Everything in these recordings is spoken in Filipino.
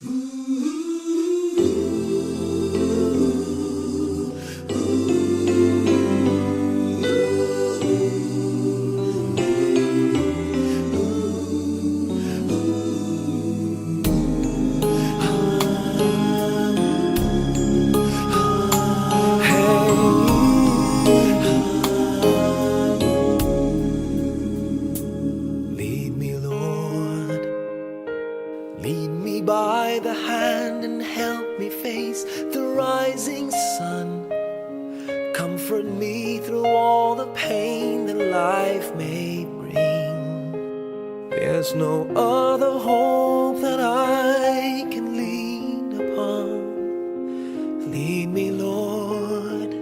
Lead me, Lord, lead me by the hand and help me face the rising sun. Comfort me through all the pain that life may bring. There's no other hope that I can lean upon. Lead me, Lord,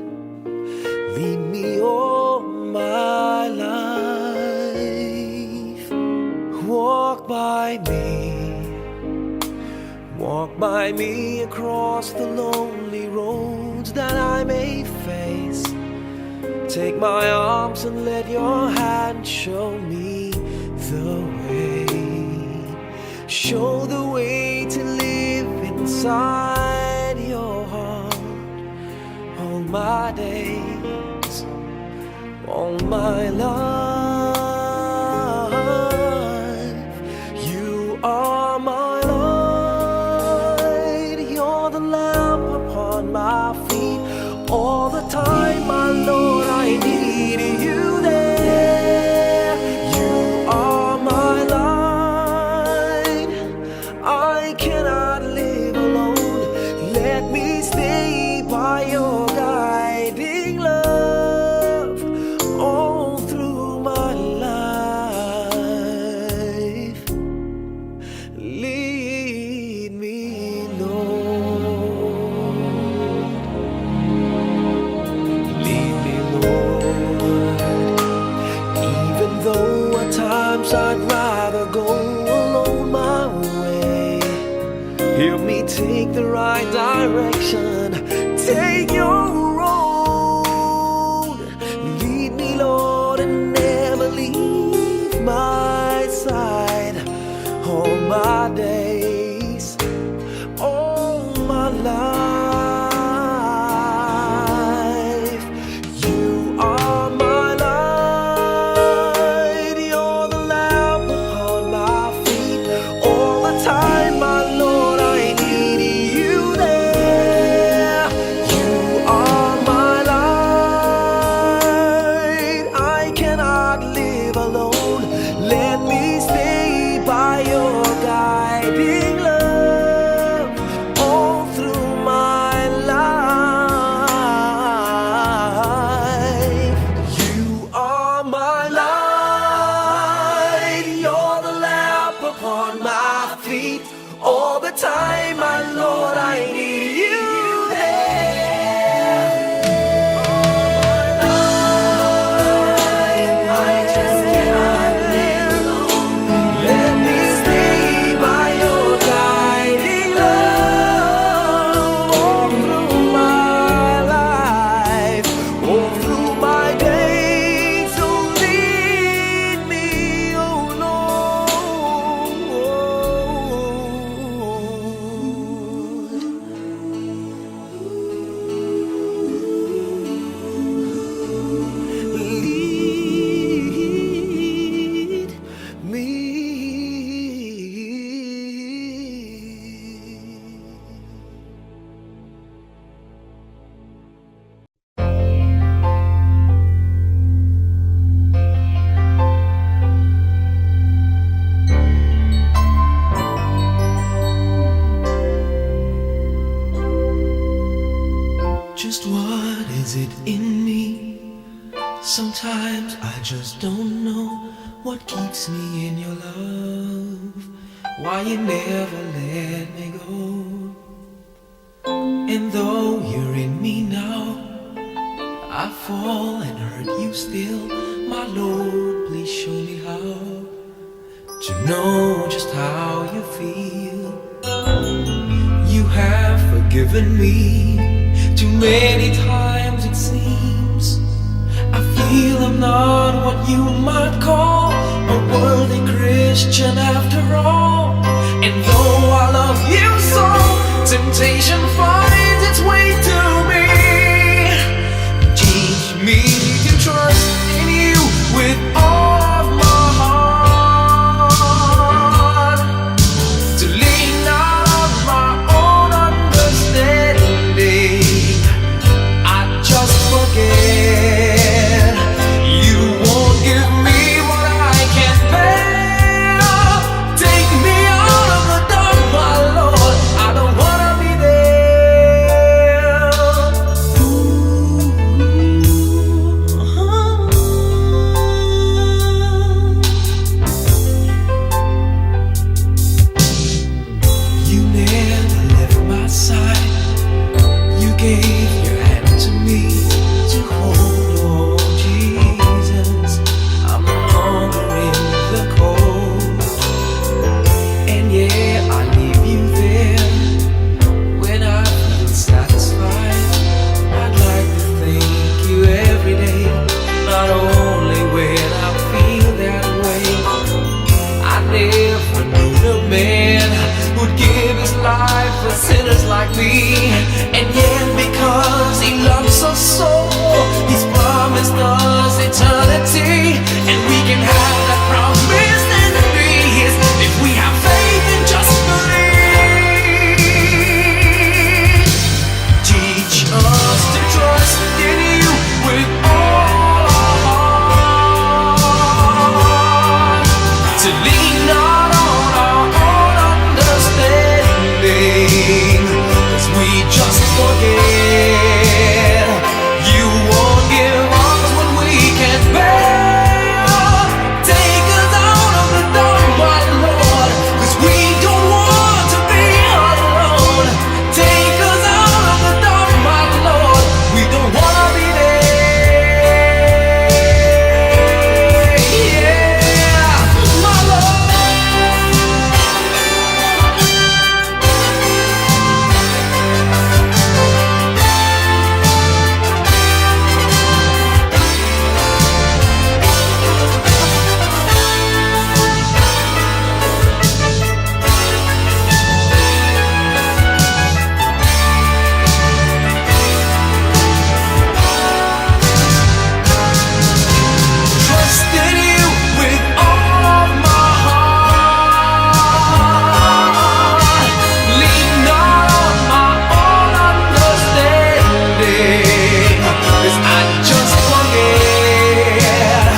lead me all my life. Walk by me across the lonely roads that I may face. Take my arms and let your hand show me the way. Show the way to live inside your heart all my days, all my life. You are my light, you're the lamp upon my feet. All the time, my Lord, I need you there. You are my light, I cannot live alone. Let me stay by your guiding love all through my life. Lead me, Lord. Lead me, Lord. Even though at times I'd rather go alone my way, help me take the right direction. Take your road. Lead me, Lord, and never leave my side. All my days, all my life. You are my light, you're the lamp upon my feet. All the time, my Lord, I need you there. You are my light, I cannot live alone. Let me stay by your guiding love all through my life. You are my light, you're the lamp upon my feet. All the time, my Lord, I need you there. I just cannot live alone. Let me stay by your guiding love all through my life, all through my days. So lead me, oh Lord. Lead me. Just what is it in me? Sometimes I just don't know what keeps me in your love. Why you never let me go. And though you're in me now, I fall and hurt you still. My Lord, please show me how to know just how you feel. You have forgiven me too many times, it seems. I feel I'm not what you might call a worthy Christian after all. And though I love you so temptation finds its way to me. Teach me to trust in you with all of my heart, to lean not on my own understanding. I just forget you won't give me what I can't bear. Take me out of the dark, my Lord. I don't wanna be there. You never left my side. You gave your hand to me to hold. Oh Jesus, I'm no longer in the cold. And yeah, I leave you there when I feel satisfied. I'd like to thank you every day, not only when I feel that way. I never knew a man who'd give his life for sinners like me. And yet because he loves us so, he's promised us eternity. And we can have that promise and be his if we have faith and just believe. Teach us to trust in you with all our heart, to lean not on our own understanding, 'cause we just forget you won't give us what we can't bear. Take us out of the dark, my Lord, 'cause we don't want to be alone. Take us out of the dark, my Lord, we don't wanna be there. Yeah, my Lord. Trust in you with all of my heart. Lean not on my own understanding, 'cause I just forget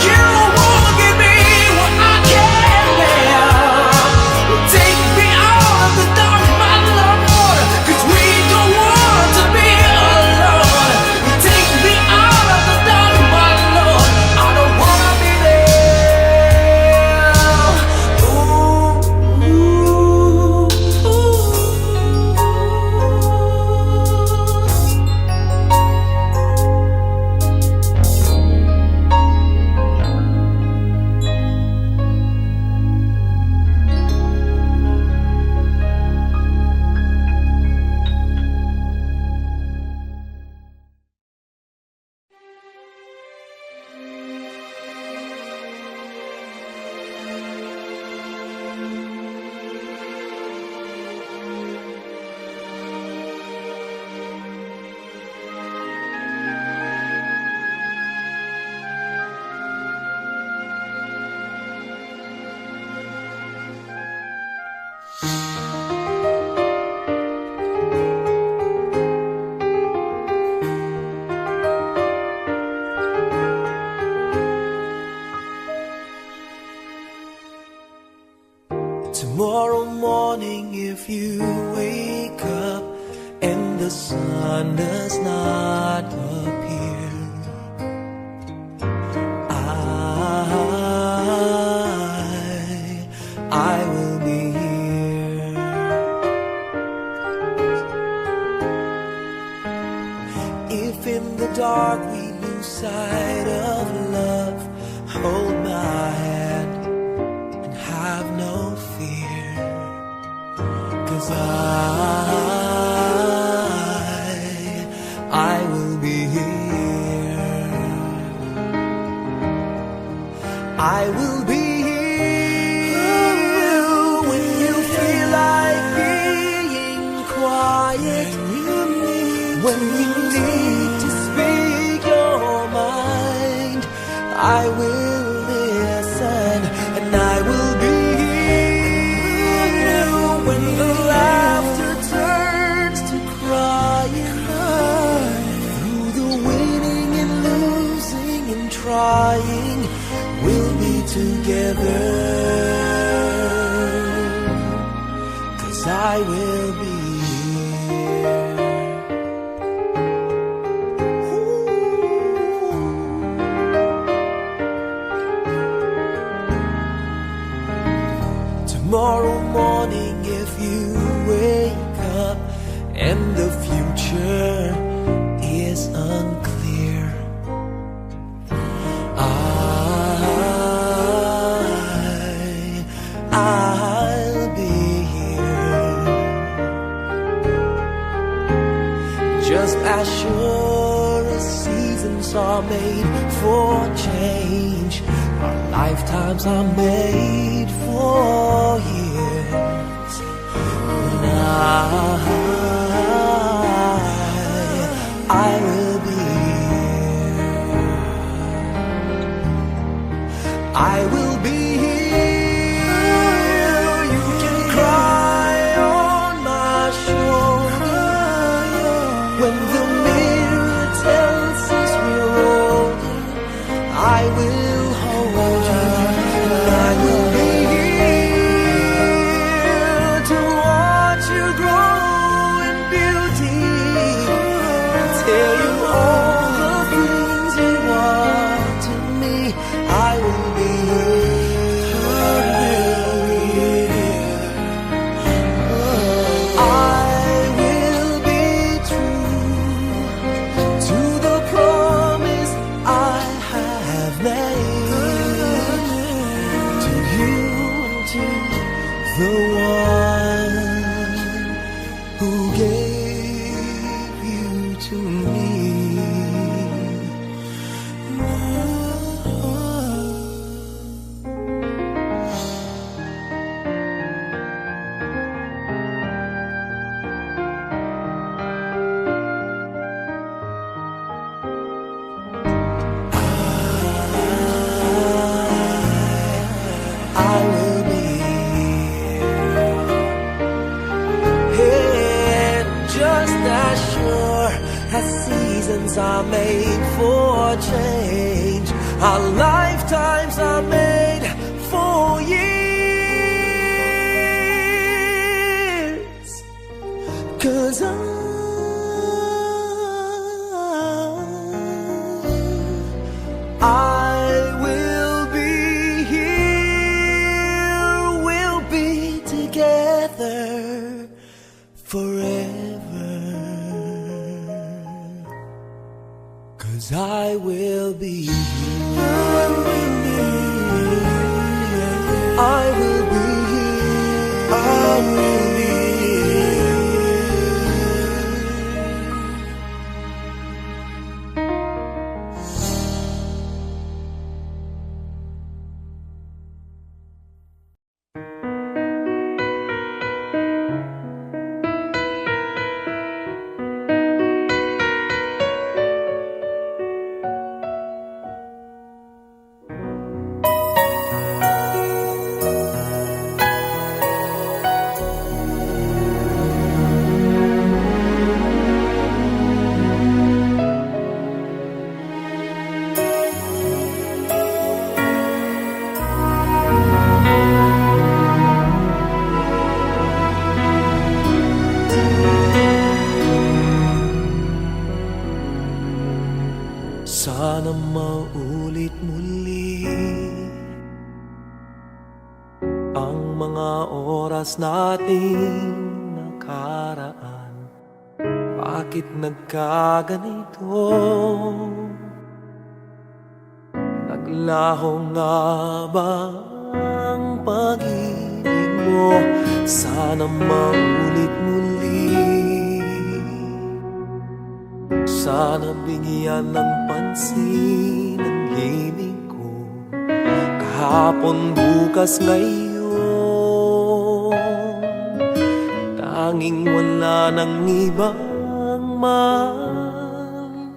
you won't give me what I can't bear. Take me out of the dark, my Lord, 'cause we don't want to be alone. Take me out of the dark, my Lord, I don't wanna be there. Ooh, ooh, ooh. Tomorrow morning, if you wake up and the sun does not appear, I will be here. If in the dark we lose sight of love, hold my hand and have no fear, 'cause I will be here. I will be here when you feel like being 'cause I will be here. Tomorrow morning, if you wake up and the future is unclear, I'll be here. Just as sure as seasons are made for change, our lifetimes are made for years. When I will be here. I will be here. You can cry on my shoulder when the mirror tells us we're older. I will hold you. I will be here to watch you grow in beauty and tell you all the things you are to me. I will be the one who gave you to me. I will be just as sure as seasons are made for change, our lifetimes are made for years. 'Cause I will be here, we'll be together forever. 'Cause I will be here. I will be here. I will be sana maulit muli ang mga oras nating nakaraan. Bakit nagkaganito? Naglaho nga ba ang pag-ibig mo? Sana maulit muli. Sana bigyan ng pansin ang himig ko. Kahapon, bukas, ngayon, tanging wala nang ibang mahal.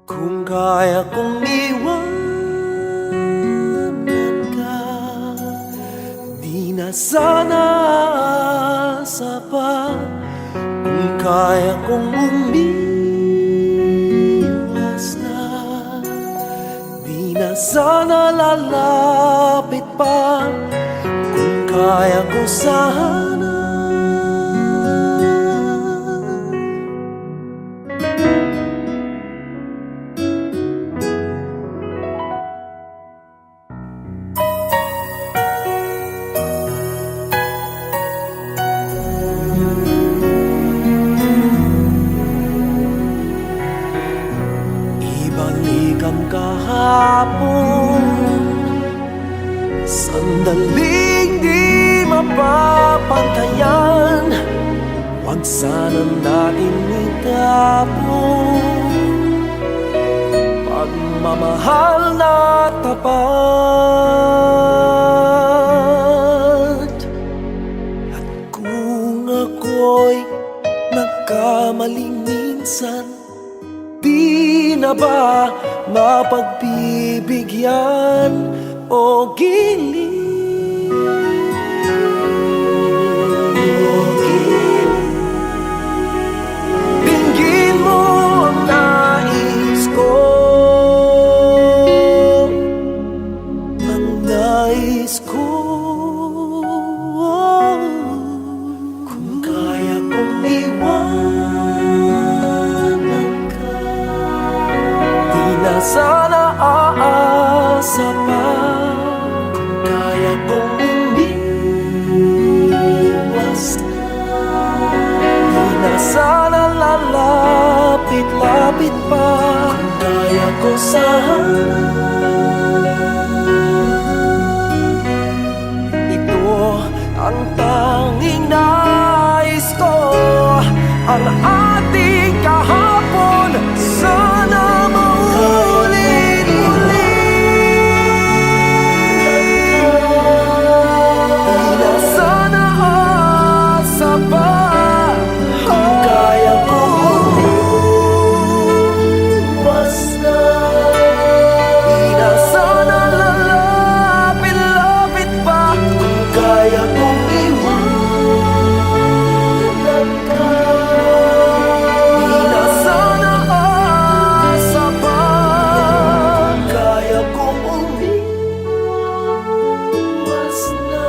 Kung kaya kong iwanan ka, di na sana asa pa. Kung kaya kong sana lalapit pa. Kung kaya ko sana ibalik ang kahapon, sandaling di mapapantayan. Huwag sana natin itapon pagmamahal na tapat. At kung ako'y nagkamaling minsan, di na ba mapagbibigyan o giling? Dinggin mo ang nais ko, ang nais ko. Kung kaya kong iwanan ka, di na sana aasa pa. Kung kaya kong umiwas ka, di na sana lalapit-lapit pa. Kung kaya ko sana, ito ang tanging nais ko. Ang ating kahapon sana maulit-ulit. Di na sana asa pa. Kung kaya ko umiwas na, di na sana lalapit-lapit pa. Kung kaya kong iwanan ka, di na sana asa pa. Kaya kong umiwas na,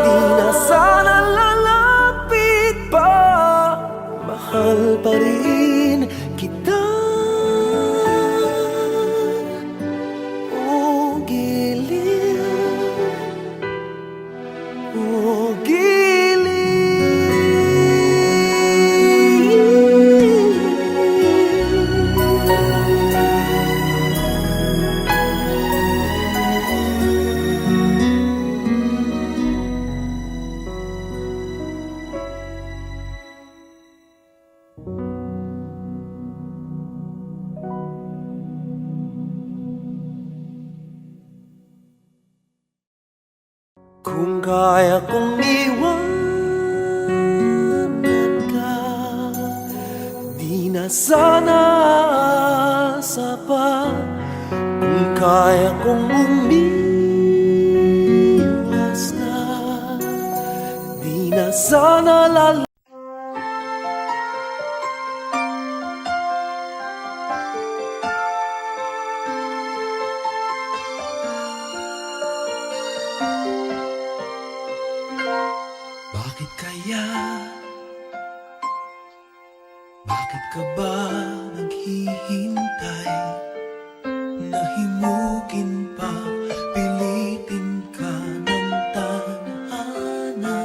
di na sana lalapit pa. Mahal pa rin kita, o giliw, o kung kaya kong iwanan ka, di na sana asa pa. Kung kaya kong umiwas na, di na sana Bakit kaya? Bakit ka ba naghihintay? Nahimukin pa, pilitin ka ng tadhana.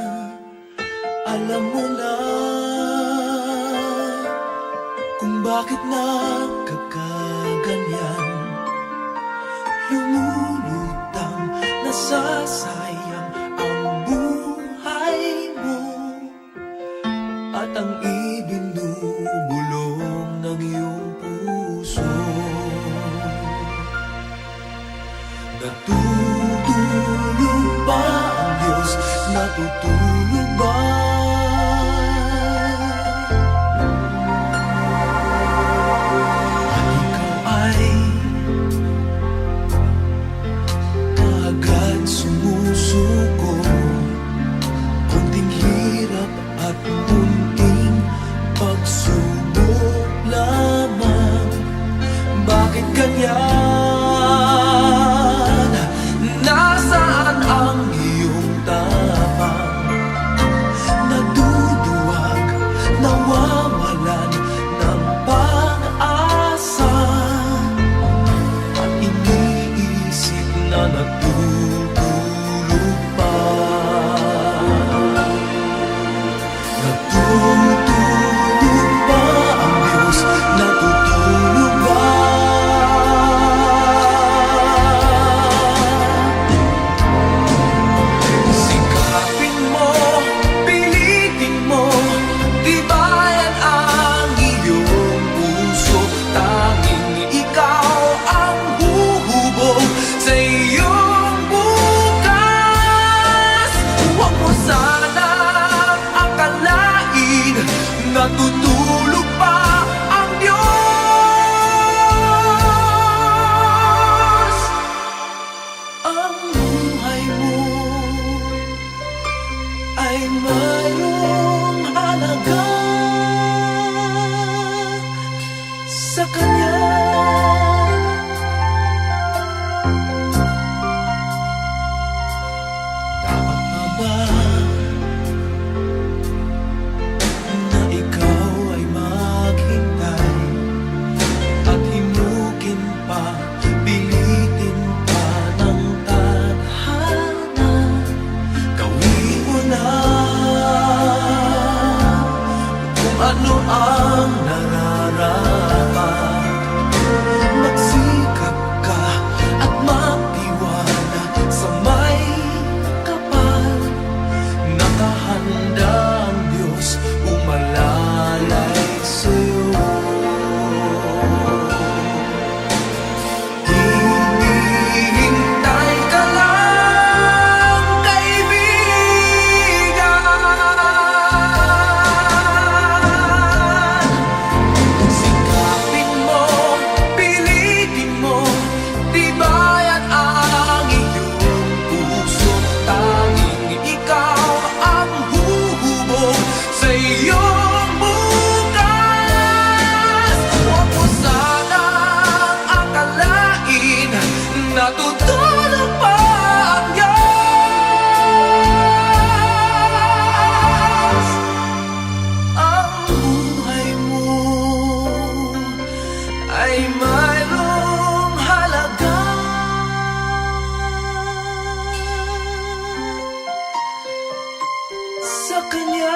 Alam mo na kung bakit nagkakaganyan. Lumulutang, nasasayang ang buhay mo at ang ibinubulong ng iyong puso. Natutulog ba ang Diyos? Natutulog ba? At ikaw ay kaagad sumusunod ay mayroong halaga sa Kanya. Dapat pa ba na ikaw ay maghintay at himukin pa, pilitin pa ng tadhana? Gawin mo na kung ano ang nararapat. Magsikap ka at magtiwala sa may kapal. Nakahanda ang Diyos umalalay sa'yo. Hinihintay ka lang, kaibigan. Sikapin mo, pilitin mo, tibayan ang iyong puso. Tanging ikaw ang huhubog sa iyong bukas. Huwag mo sanang akalain na tutulog pa ang Diyos. Ang buhay mo ay mayroong halaga sa Kanya.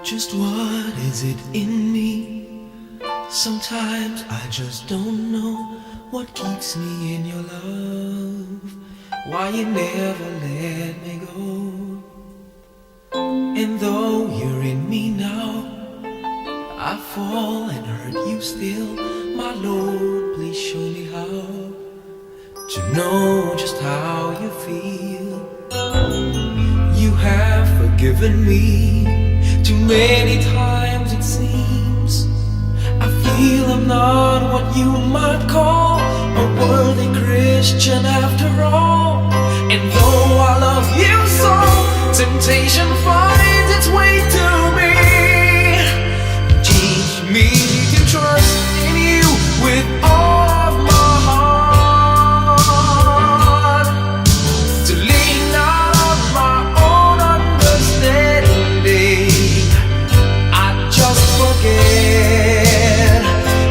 Just what is it in me? Sometimes I just don't know what keeps me in your love. Why you never let me go. And though you're in me now, I fall and hurt you still. My Lord, please show me how to know just how you feel. You have forgiven me too many times, it seems. I feel I'm not what you might call a worthy Christian after all. And though I love you so, temptation finds its way to me. Teach me to trust in you with all of my heart, to lean not on my own understanding. I just forget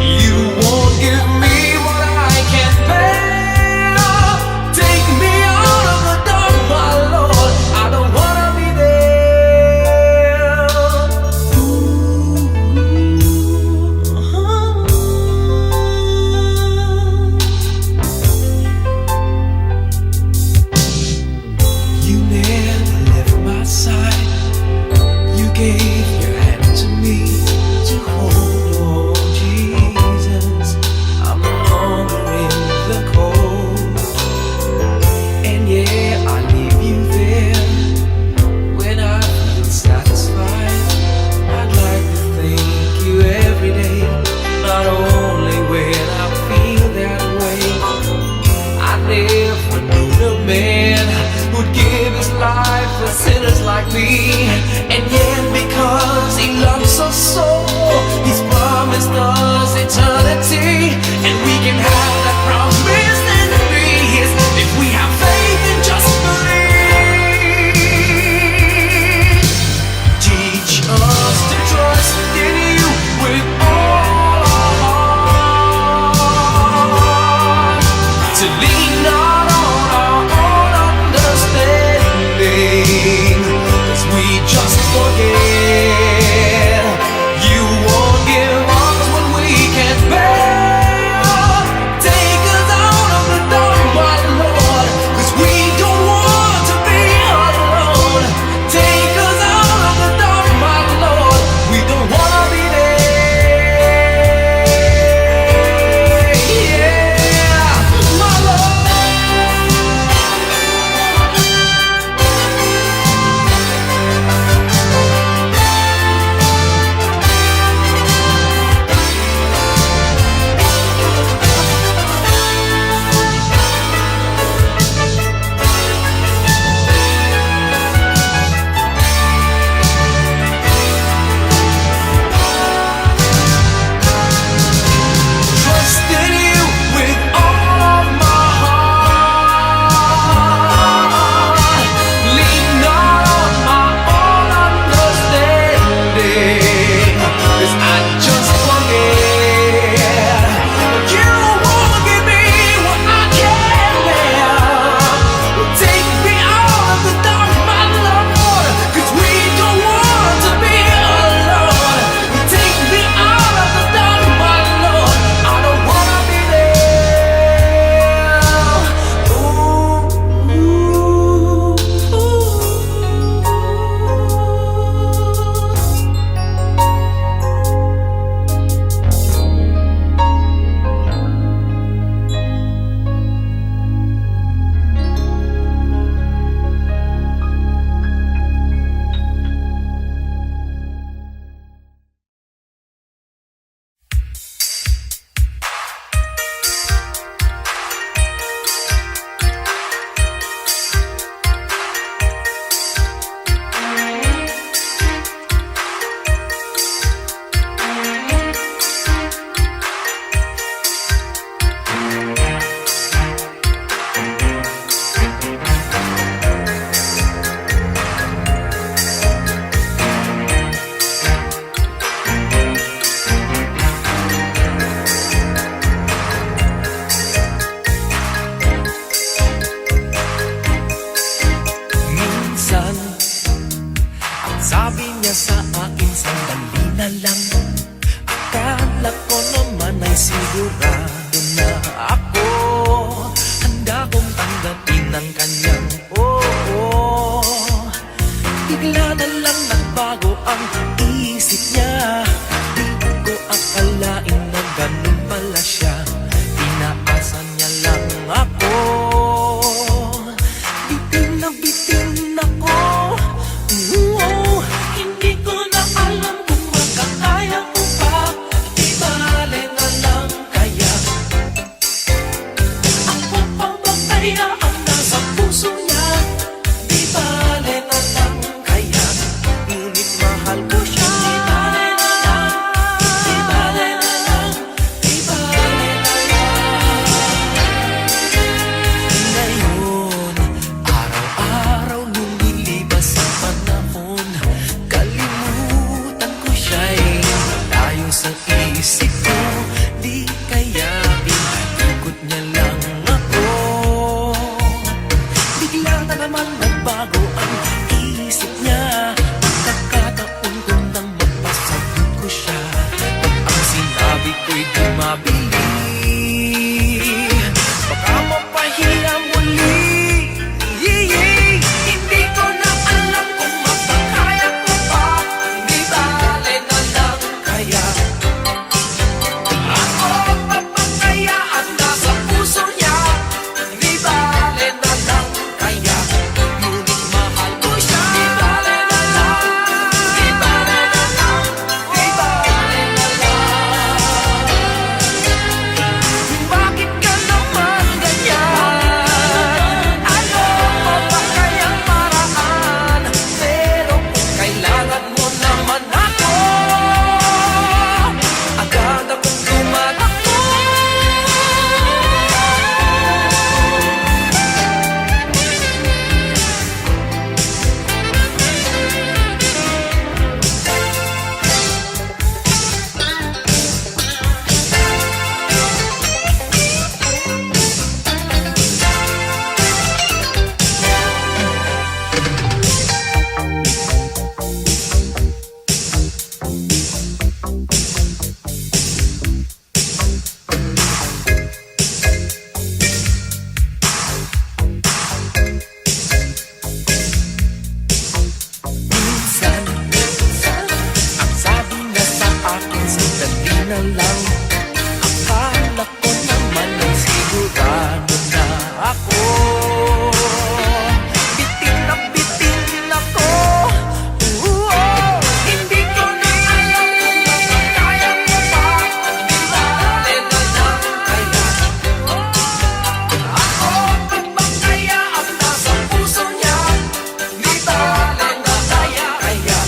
you won't give me what I can't bear. Take me out of the dark, my Lord. I don't wanna be there. You never left my side. You gave your hand to me to hold. Oh, Jesus, I'm no longer in the cold. And yeah, I leave you there when I feel satisfied. I'd like to thank you every day, not only when I feel that way. I never knew the man who'd give his life for sinners like me. And yet because he loves us so, he's promised us eternity. And we can have that promise and peace if we have faith and just believe. Teach us to trust in you with all our heart, to lean not on our own understanding, 'cause we just forget you won't give us what we can't bear. Take us out of the dark, my Lord, 'cause we don't want to be alone. Take Sabi niya sa akin, sandali na lang. Akala ko naman ay sigurado na ako. Handa kong tanggapin ang kanyang oo. Bigla na lang nagbago ang isip niya. Di ko akalain na ganun pala siya. Inaasa niya lang ako. Bitin ako. Hindi ko na alam kung makakaya ko pa. Di bale na lang kaya. Ako pa ba kaya ang nasa puso niya? Di bale na lang kaya. Ngunit mahal ko siya. Di bale na lang. Di bale na lang. Ngayon, araw-araw nung nilibas ang panahon, kalimutan ko siya'y malayo sa isip ko. Di kaya pinagikot niya lang ako. Bigla na naman nagbago ang isip niya. Pagkakataon ko nang mapasagot ko siya. Pag ang sinabi ko'y di mabili, baka mapahiya muli. Hindi ko na alam kung makakaya ko pa. Di bale na lang kaya. Ako pa ba kaya ang nasa puso niya? Di bale na lang kaya. Ngunit mahal ko siya. Di bale na lang. Di bale na lang. Di bale na lang. Bakit ka naman ganyan? Ano pa ba kayang paraan? Pero kung kailangan mo naman ako, agad akong tumatakbo. Minsan, ang sabi na sa akin, sandali na lang. Akala ko naman ay sigurado na ako. Bitin ako. Hindi ko na alam kung makakaya ko pa. Di bale na lang kaya. Ako pa ba kaya ang nasa puso niya? Di bale na kaya.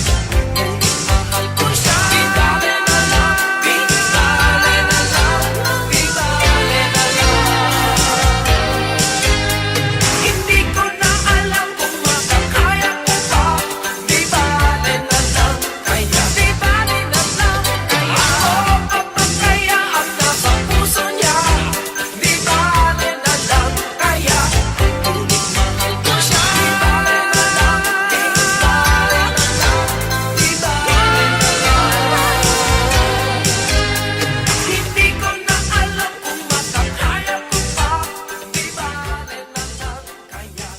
Ngunit mahal ko siya. Di bale na lang. Di bale na lang. Di bale na lang. Hindi ko na alam kung makakaya ko pa. Di bale na lang kaya. Di bale na lang kaya. Ako pa ba kaya ang nasa puso niya? Di bale na lang kaya. Ngunit mahal ko siya. Di bale na lang. Di bale na lang. Di bale na lang. Hindi ko na alam kung makakaya ko pa. Di bale na lang kaya.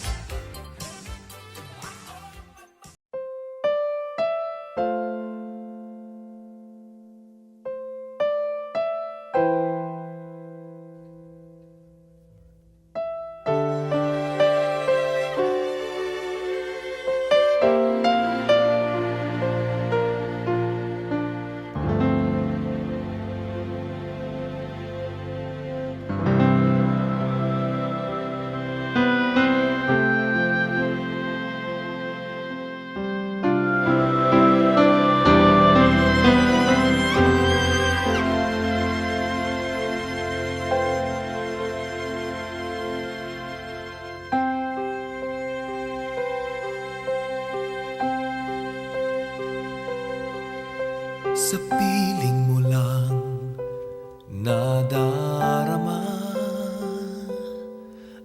Sa piling mo lang nadarama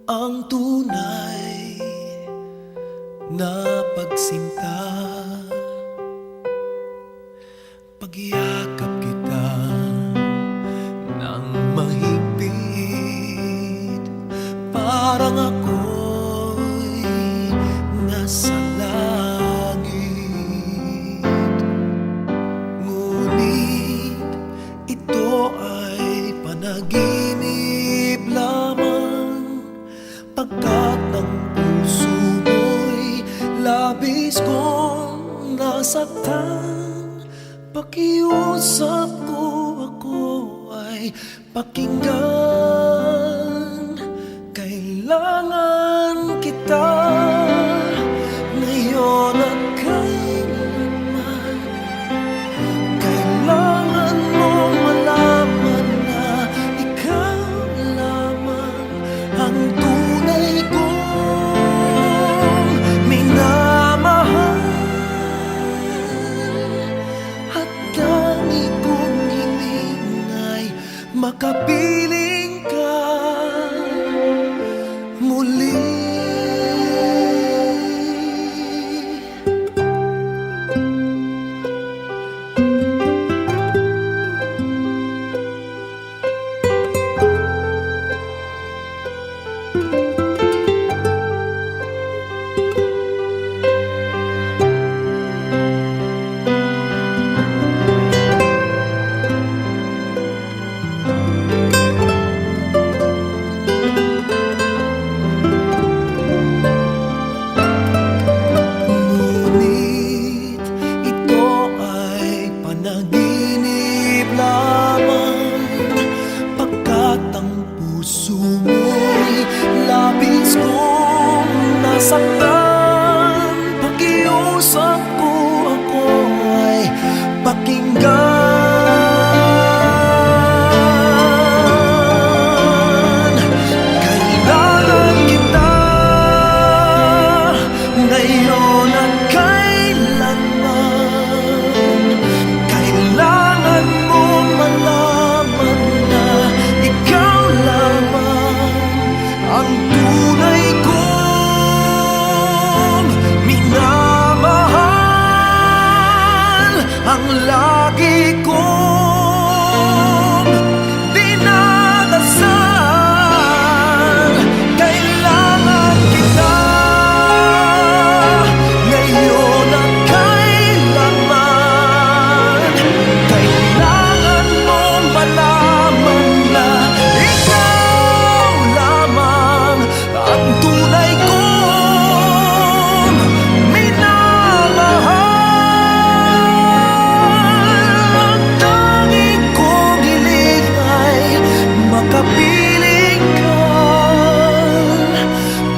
ang tunay na pagsinta. panaginip lamang, pagkat ang puso mo'y labis kong nasaktan. Pakiusap ko, ako ay pakinggan. Kailangan kita ngayon at kailanman. Kailangan mong malaman na ikaw lamang ang tunay kong minamahal. At tangi kong hiling ay makapiling ka muli. Ngunit ito ay panaginip lamang, pagkat ang puso mo'y labis kong nasaktan. Pakiusap ko, ako ay pakinggan. Kailangan kita ngayon at kailanman. Kailangan mong malaman na ikaw lamang ang tunay kong minamahal. Ang lagi kong dinadasal. Kailangan kita ngayon at kailanman. Kailangan mong malaman na ikaw lamang ang tunay kong minamahal. Ang tanging kong hiling ay makapiling ka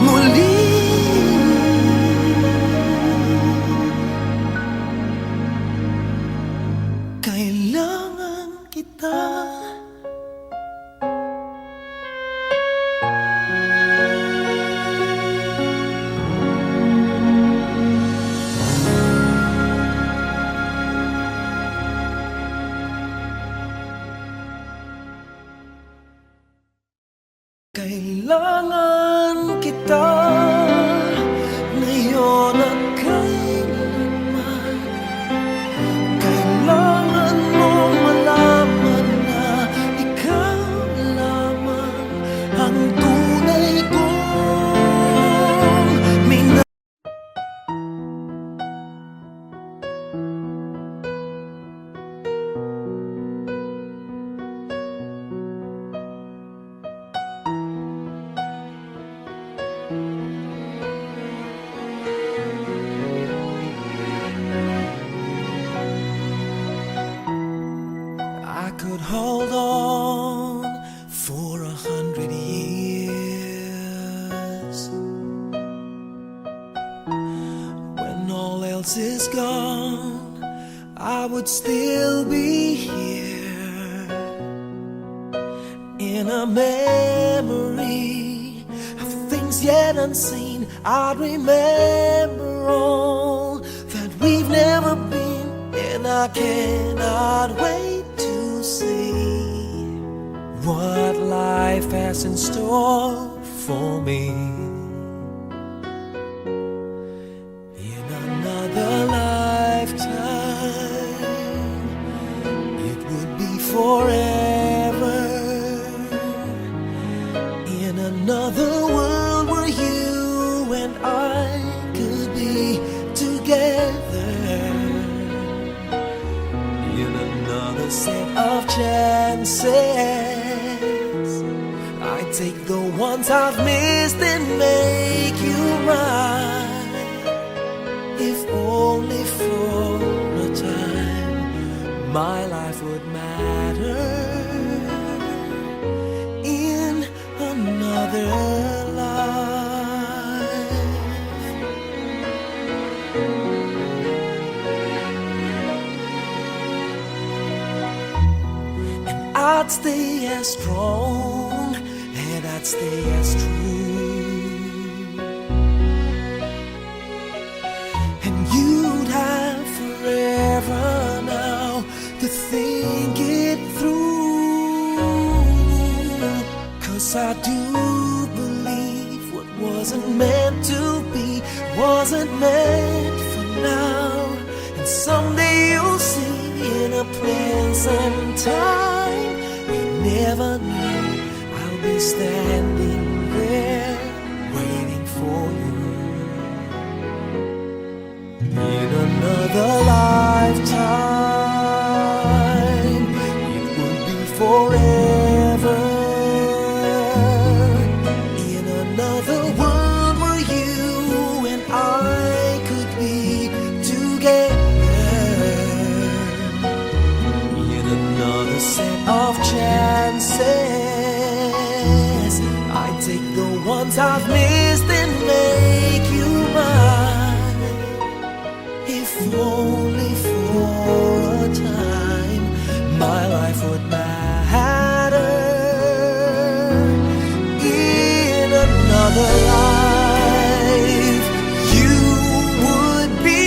muli. Kailangan kita. Kailangan kita ngayon at kailanman. Kailangan mong malaman na ikaw lamang ang tunay kong minamahal. I could hold on for 100 years. When all else is gone, I would still be here in a memory of things yet unseen. I'd remember all that we've never been, and I cannot wait to see what life has in store for me. In another lifetime, it would be forever. In another world where you and I could be together. In another set of chances, take the ones I've missed and make you mine. If only for a time, my life would matter in another life. And I'd stay as strong, and I'd stay as true, and you'd have forever now to think it through. 'Cause I do believe what wasn't meant to be wasn't meant for now. And someday you'll see in a present time we never knew, I'll be standing there waiting for you. In another lifetime, it would be forever. In another world where you and I could be together. In another set of chances, I'd take the ones I've missed and make you mine. If only for a time, my life would matter. In another life, you would be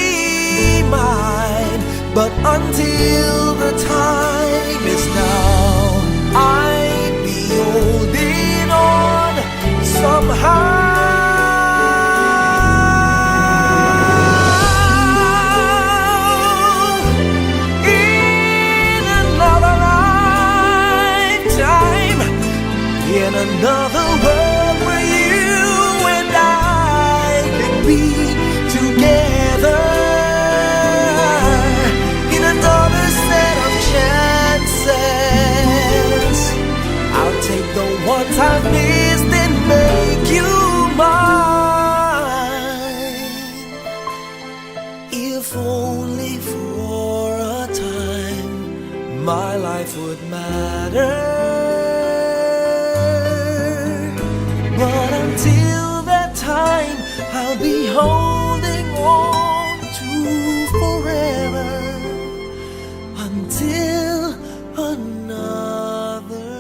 mine. But until the time is now, I'd be holding on somehow. In another world where you and I can be together. In another set of chances, I'll take the ones I've missed and make you mine. If only for a time, my life would matter. But until that time, I'll be holding on to forever. Until another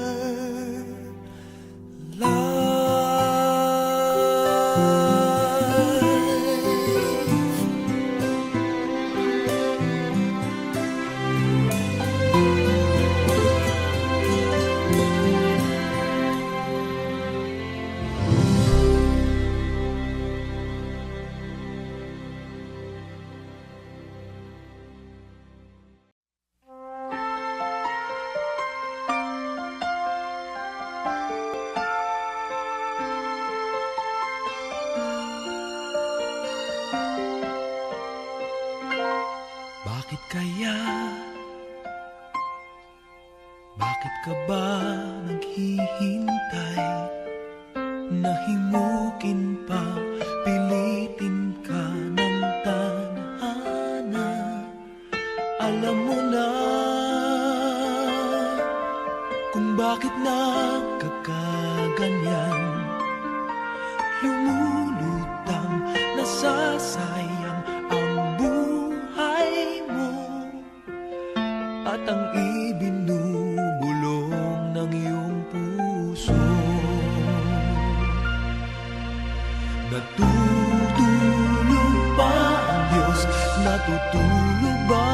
Bakit kaya? Bakit ka ba naghihintay? Nahimukin pa, pilitin ka ng tadhana. Alam mo na kung bakit nagkakaganyan. Lumulutang, nasasayang ang buhay mo at ang ibinubulong ng iyong puso. Natutulog ba ang Diyos? Natutulog ba?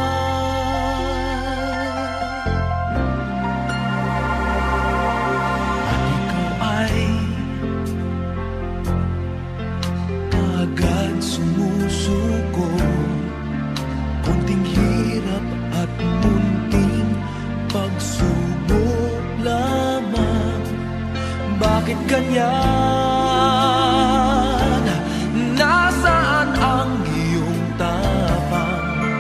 At ikaw ay agad sumusuko. Konting hirap at munting pagsubok lamang. Bakit ganyan? Nasaan ang iyong tapang?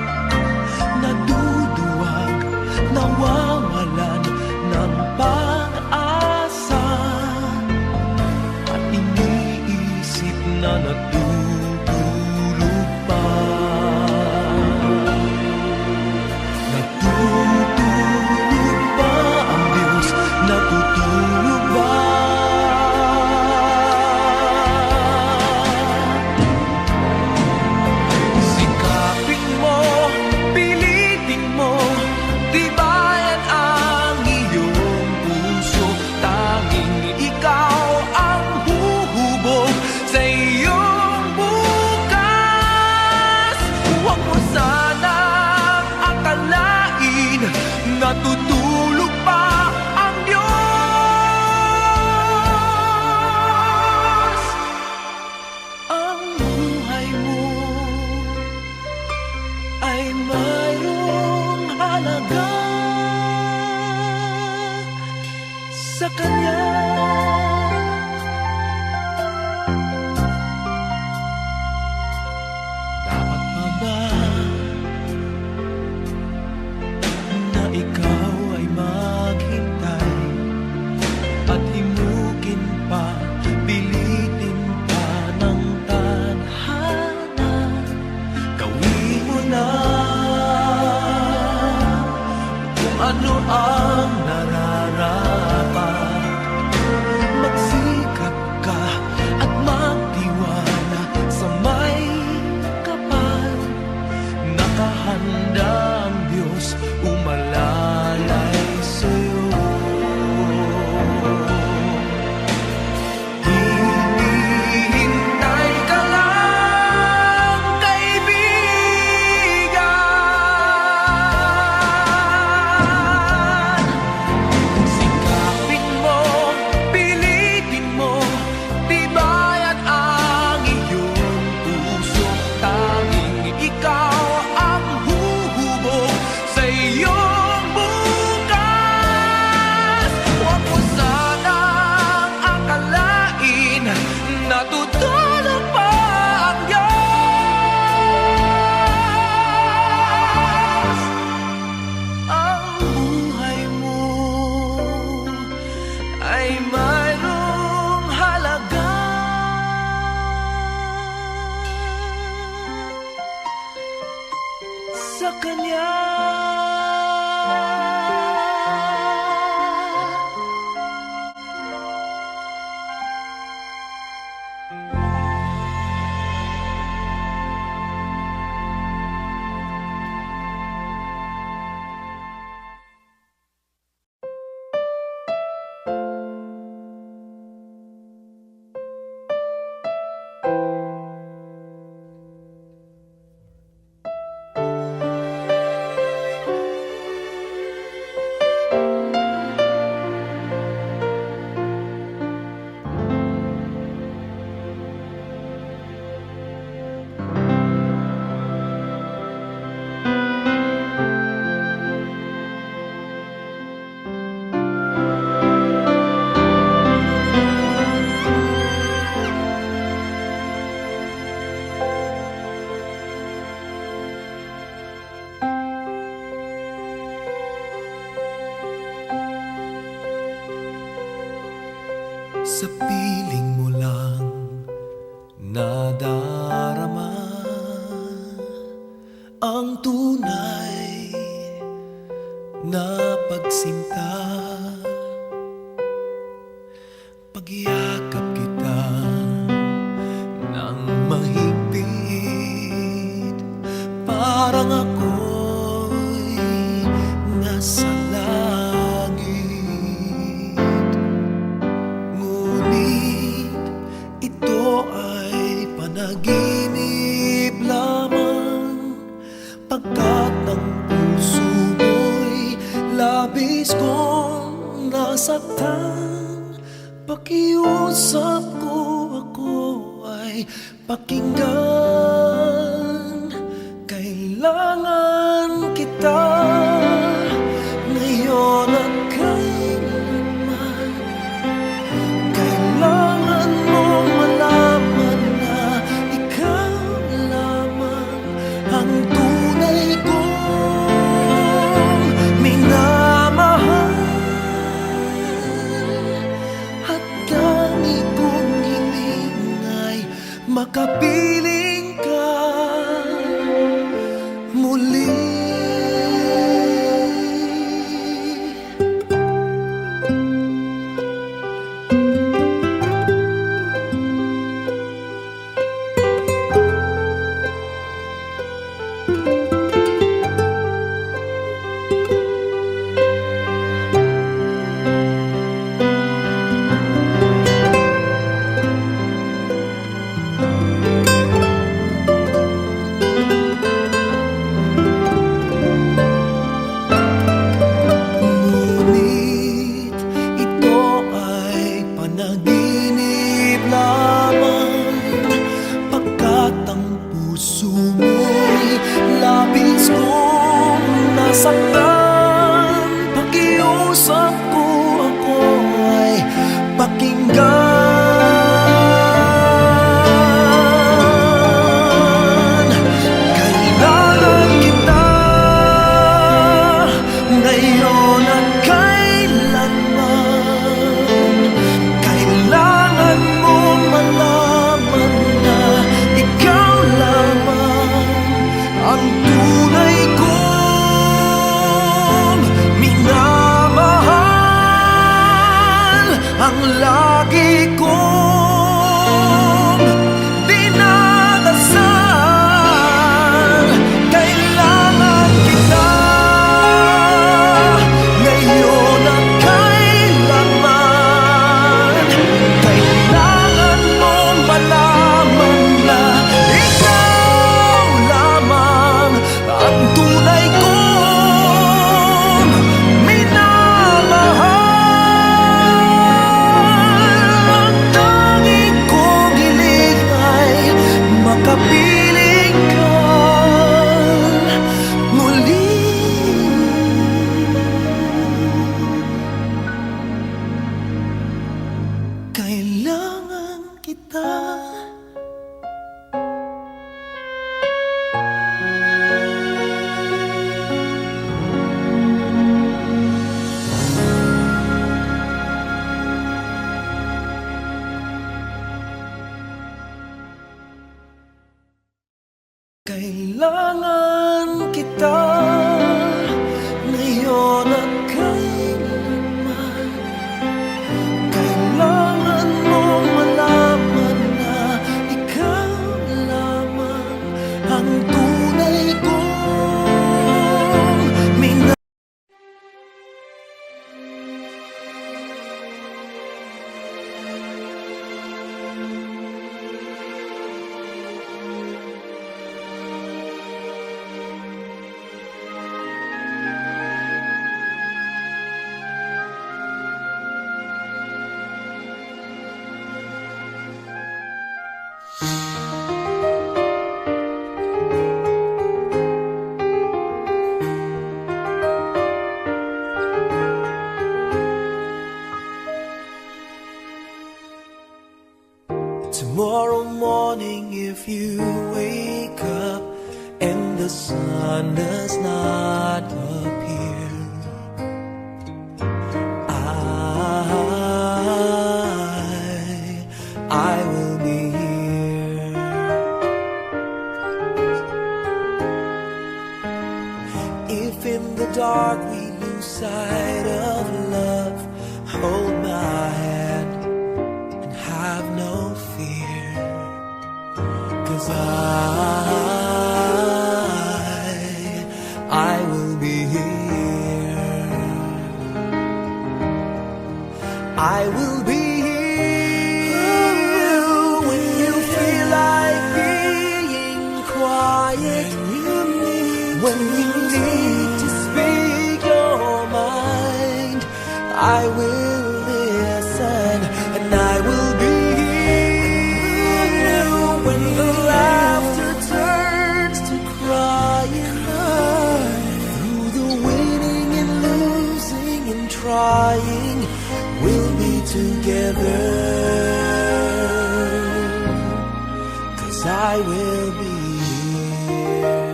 Naduduwag, nawawalan ng pag-asa. ano ang nararapat. Magsikap ka at magtiwala sa may kapal. Nakahanda ang Diyos umalalay sa'yo. Hinihintay ka lang, kaibigan. Sikapin mo, pilitin mo, tibayan ang iyong puso. Tanging ikaw ang huhubog sa iyong bukas. Huwag mo sanang akalain na tutulog pa ang Diyos. Ang buhay mo ay mayroong halaga sa Kanya. Sa piling mo lang nadarama ang tunay na pagsinta. Pagyakap kita ng mahigpit, parang ako'y nasa langit. Ngunit ito ay panaginip lamang, pagkat ang puso mo'y labis kong nasaktan. Pakiusap ko, ako ay pakinggan. Kailangan kita ngayon at kailanman. Kailangan mong malaman na ikaw lamang ang tunay kong minamahal. At tanging kong hiling ay makapiling ka muli. Ngunit ito ay panaginip lamang, pagkat ang puso mo'y labis kong nasaktan. Pakiusap ko, ako ay pakinggan. Kailangan kita ngayon at kailanman. Kailangan mong malaman na ikaw lamang ang tunay kong If in the dark we lose sight of love, hold my hand and have no fear, 'cause I will be here. I will be here when you feel like being quiet, when you need to speak your mind. I will listen and I will be here when the laughter turns to crying. Through the winning and losing and trying, we'll be together, 'cause I will be here.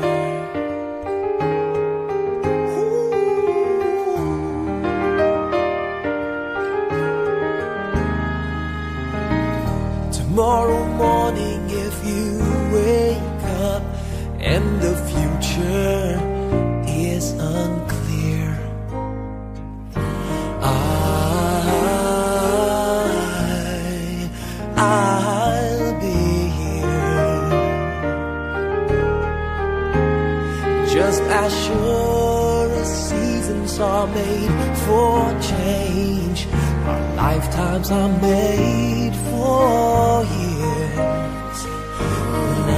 Tomorrow morning, if you wake up and the future is unclear, I'll be here. Just as sure as seasons are made for change, our lifetimes are made for years. And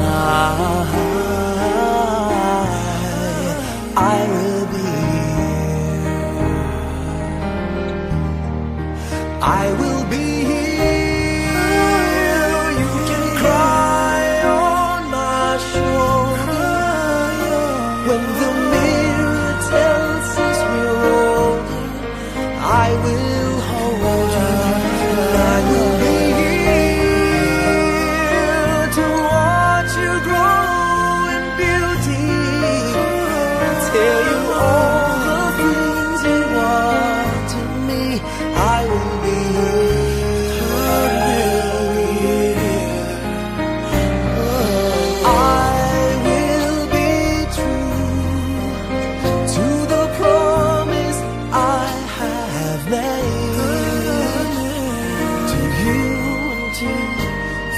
I will be here. I will be here. You can cry on my shoulder when the mirror tells us we're older. I will hold you, and I will be here to watch you grow in beauty, tell you all the things you are to me. I will be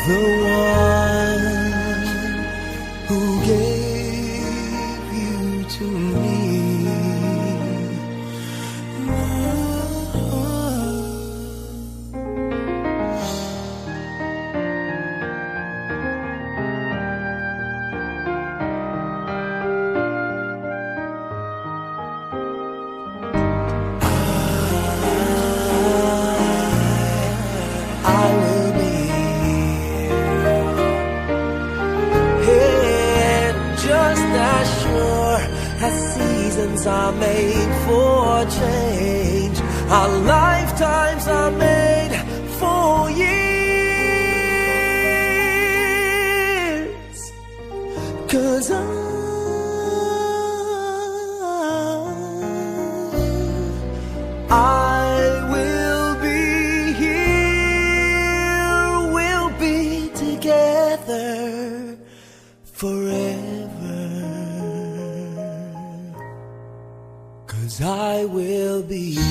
the one who gave you to me. I will be as seasons are made for change, our lifetimes are made for years. 'Cause I will be here, we'll be together forever. 'Cause I will be here.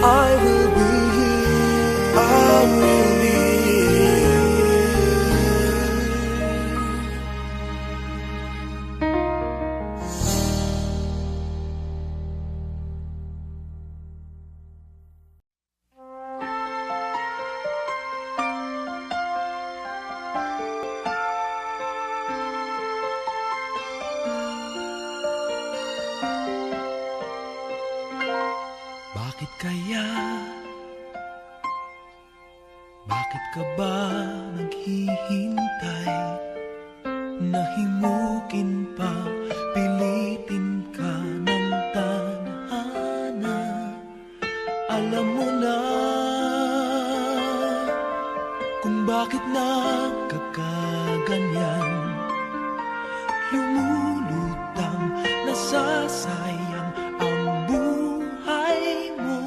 I will be here. I will be here. Bakit kaya? Bakit ka ba naghihintay? Nahimukin pa, pilitin ka ng tadhana. Alam mo na kung bakit nagkakaganyan. Lumulutang, nasasayang ang buhay mo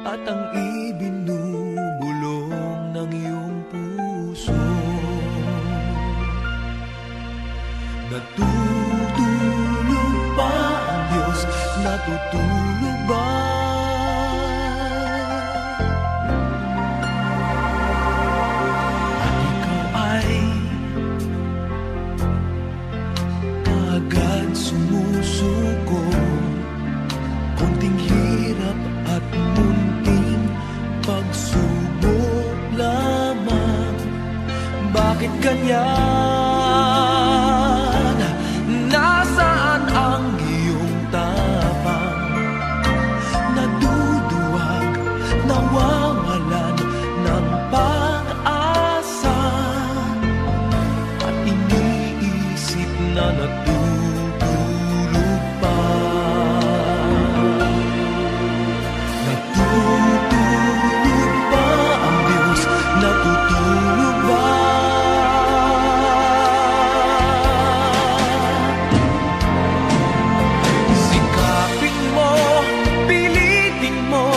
at ang ibinubulong ng iyong puso. Natutulog ba ang Diyos? Natutulog ba? At ikaw ay agad sumusuko, konting hirap at munting pagsubok lamang. Bakit ganyan? Nasaan ang iyong tapang? Naduduwag, nawawalan ng pag-asa, at iniisip na natutulog pa. Natutulog ba ang Diyos? Natutulog ba? Sikapin mo, pilitin mo,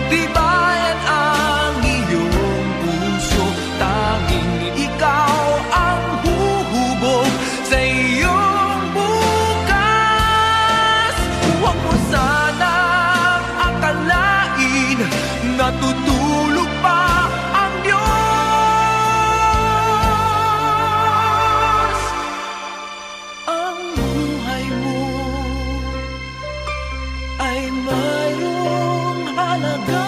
tibayan ang iyong puso. Tanging ikaw ang huhubog sa iyong bukas. Huwag mo sanang akalain natutulog pa ang Diyos. Ang buhay mo ay mayroong halaga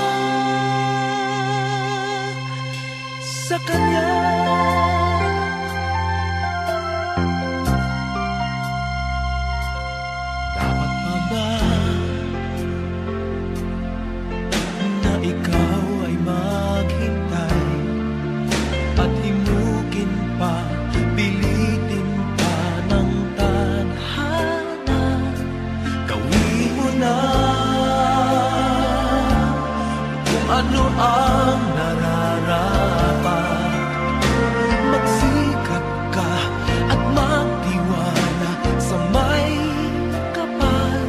sa Kanya. Dapat pa ba na ikaw ay maghintay at himukin pa, pilitin pa ng tadhana? Gawin mo na kung ano ang nararapat. Magsikap ka at magtiwala sa may kapal.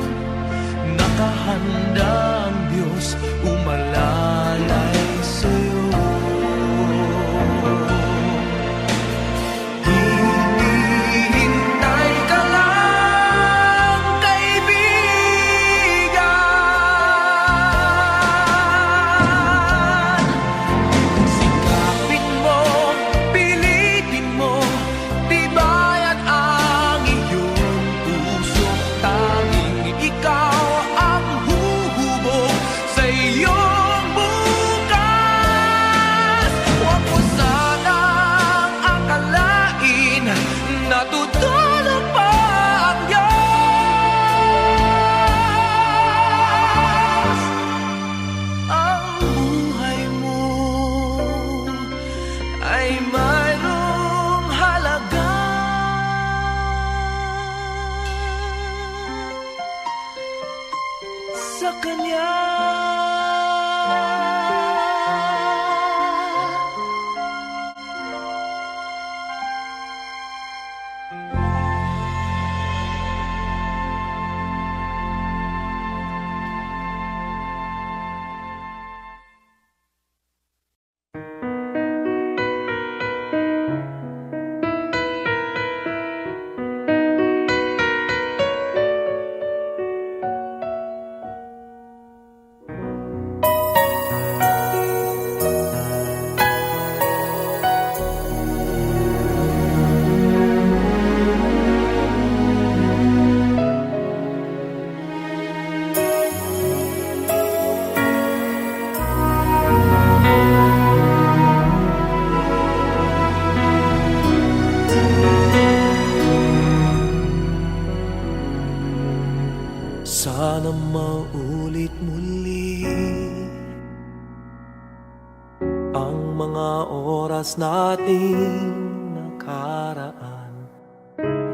Nakahanda ang Diyos umalalay sa'yo. Hinihintay ka lang, kaibigan. Sikapin mo, pilitin mo, tibayan ang iyong puso. Tanging ikaw ang huhubog sa iyong bukas. Huwag mo sanang akalain natutulog pa ang Diyos. Ang buhay mo ay mayroong halaga sa Kanya. Sana maulit muli ang mga oras nating nakaraan.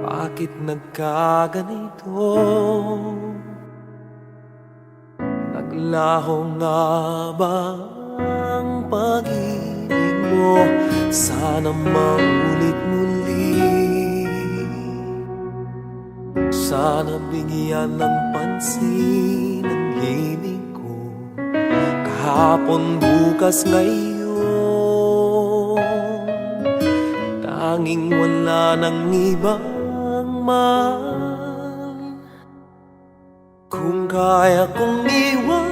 Bakit nagkaganito? Naglaho nga ba ang pag-ibig mo? Sana maulit muli. Sana bigyan ng pansin ang himig ko. Kahapon, bukas, ngayon, tanging wala ng ibang man. Kung kaya kong iwanan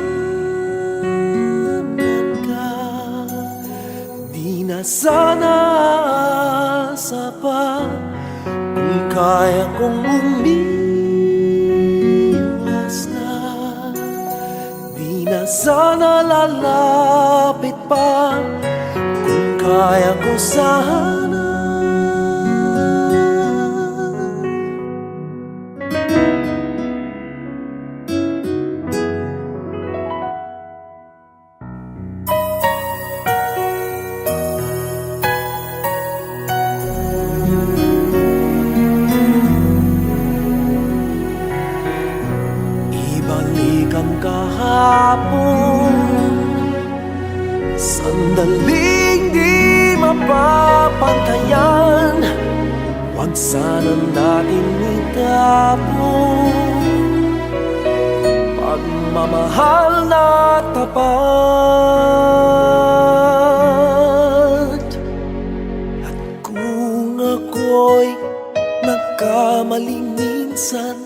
ka, di na sana asa pa. Kung kaya kong umiwas na, di na sana lalapit pa. Kung kaya ko sana, ibalikan kahapon, sandaling di mapapantayan. Huwag sana natin itapon pagmamahal na tapat. At kung ako'y nagkamaling minsan,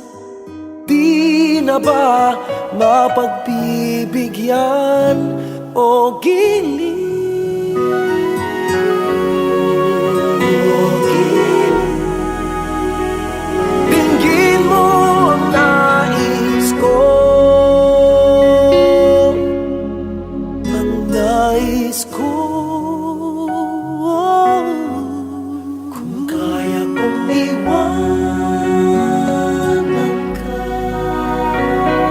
di na ba mapagbibigyan o giling? Dinggin mo ang nais ko, ang nais ko. Kung kaya kong iwanan ka,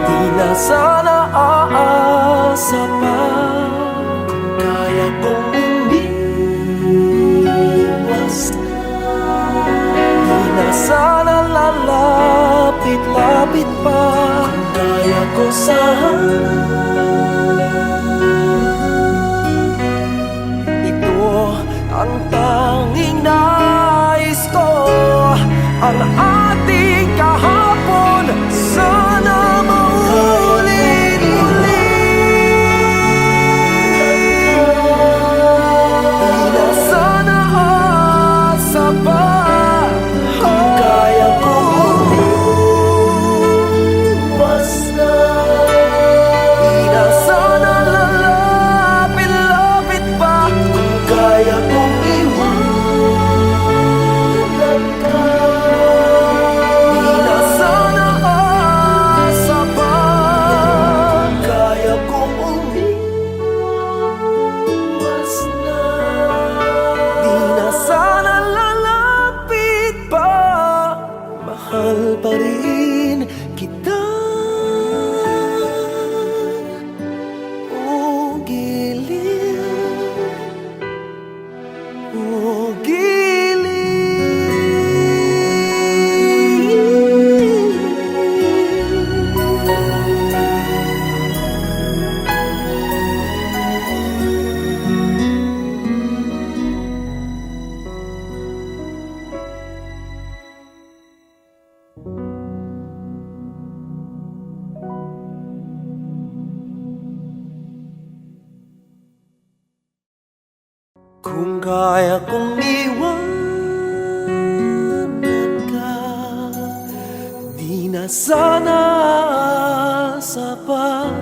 di na sana aasa pa. Kung kaya kong umiwas na, di na sana lalapit-lapit pa. Kung kaya ko sana, ito ang tanging nais ko. Ang ating kahapon sana maulit-ulit. Di na sana asa pa. Kung kaya ko umiwas na, di na sana lalapit-lapit pa. Kung kaya kong iwanan ka, di na sana asa pa. Kaya kong umiwas na, di na sana lalapit pa. Mahal pa rin kita, o giliw, o kung kaya kong iwanan ka, di na sana asa pa.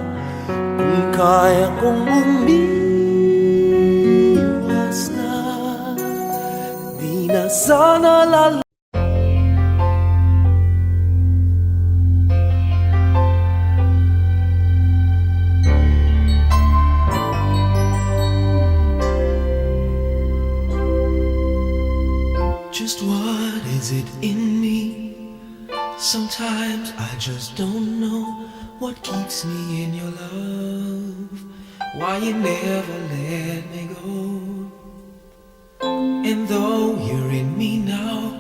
Kung kaya kong umiwas na, di na sana lalapit. Just what is it in me? Sometimes I just don't know what keeps me in your love. Why you never let me go. And though you're in me now,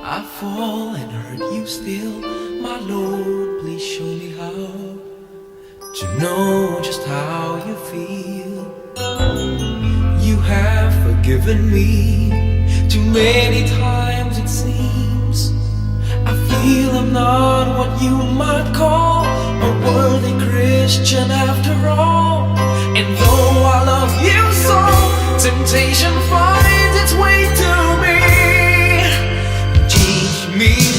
I fall and hurt you still. My Lord, please show me how to know just how you feel. You have forgiven me too many times it seems. I feel I'm not what you might call a worthy Christian after all. And though I love you so, temptation finds its way to me. Teach me